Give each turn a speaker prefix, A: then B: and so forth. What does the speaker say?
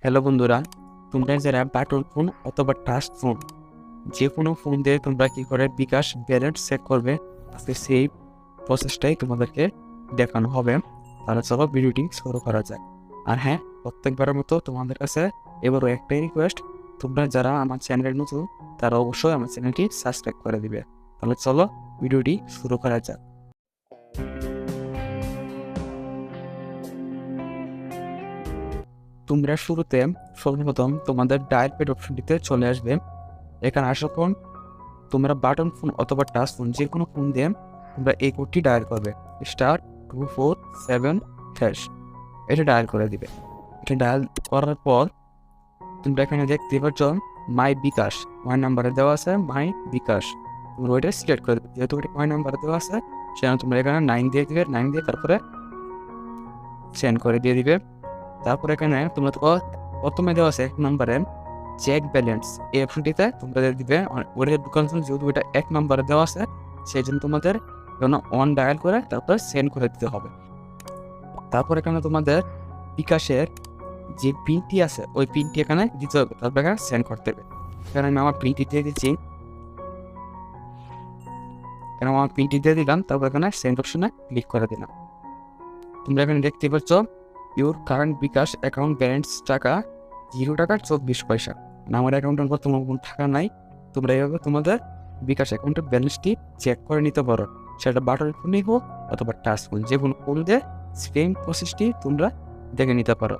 A: Hello বন্ধুরা, তোমরা যারা বাটন ফোন অথবা টাচ ফোন যে কোনো ফোন দিয়ে তোমরা কি করে বিকাশ ব্যালেন্স চেক করবে, আজকে সেই প্রসেসটাই তোমাদেরকে দেখানো হবে। তাহলে চলো ভিডিওটি শুরু করা যাক। আর হ্যাঁ, প্রত্যেকবারের মতো তোমাদের কাছে এবারও একটাই রিকোয়েস্ট, তোমরা যারা আমার চ্যানেলের নতুন তারা অবশ্যই আমার চ্যানেলটি সাবস্ক্রাইব করে দিবে। তাহলে চলো ভিডিওটি শুরু করা যাক। তোমরা শুরুতে সর্বপ্রথম তোমাদের ডায়াল প্যাড অপশনটিতে চলে আসবে। এখানে আসার পর তোমরা বাটন ফোন অথবা টাচ ফোন যে কোনো ফোন দিয়ে তোমরা এই কোডটি ডায়াল করবে, *247#। এটা ডায়াল করে দিবে। এটা ডায়াল করার পর তোমরা এখানে দেখতে পাচ্ছ মাই বিকাশ, মাই নাম্বারে দেওয়া আছে মাই বিকাশ। তোমরা ওইটা সিলেক্ট করে দেবে, যেহেতু ওইটা মাই নাম্বারে দেওয়া আছে সেজন্য তোমরা এখানে 9 দিয়ে দিবে, 9 দিয়ে তারপরে সেন্ড করে দিয়ে দিবে। তারপরে এখানে তোমরা তো প্রথমে দেওয়া আছে 1 নম্বরে চেক ব্যালেন্স, এই অপশনটিতে তোমরা দিবে। ওটা দোকান যেহেতু এটা 1 নম্বরে দেওয়া আছে সেই জন্য তোমাদের অন ডায়াল করে তারপর সেন্ড করে দিতে হবে। তারপর এখানে তোমাদের বিকাশের যে পিনটি আছে ওই পিনটি এখানে দিতে হবে, তারপর এখানে সেন্ড করতে হবে। এখানে আমি আমার পিনটি দিয়ে দিচ্ছি, এখানে আমার পিনটি দিয়ে দিলাম, তারপর এখানে সেন্ড অপশনে ক্লিক করে দিলাম। তোমরা এখানে দেখতে পাচ্ছ your current bKash account balance টাকা 0 টাকা 24 পয়সা। আমার অ্যাকাউন্টের পর তোমার কোনো টাকা নাই, তোমরা এইভাবে তোমাদের বিকাশ অ্যাকাউন্টের ব্যালেন্সটি চেক করে নিতে পারো। সেটা বাটন ফোনই হোক অথবা টাচ ফোন, যে কোনো ফোন দিয়ে সেম প্রসেসটি তোমরা দেখে নিতে পারো।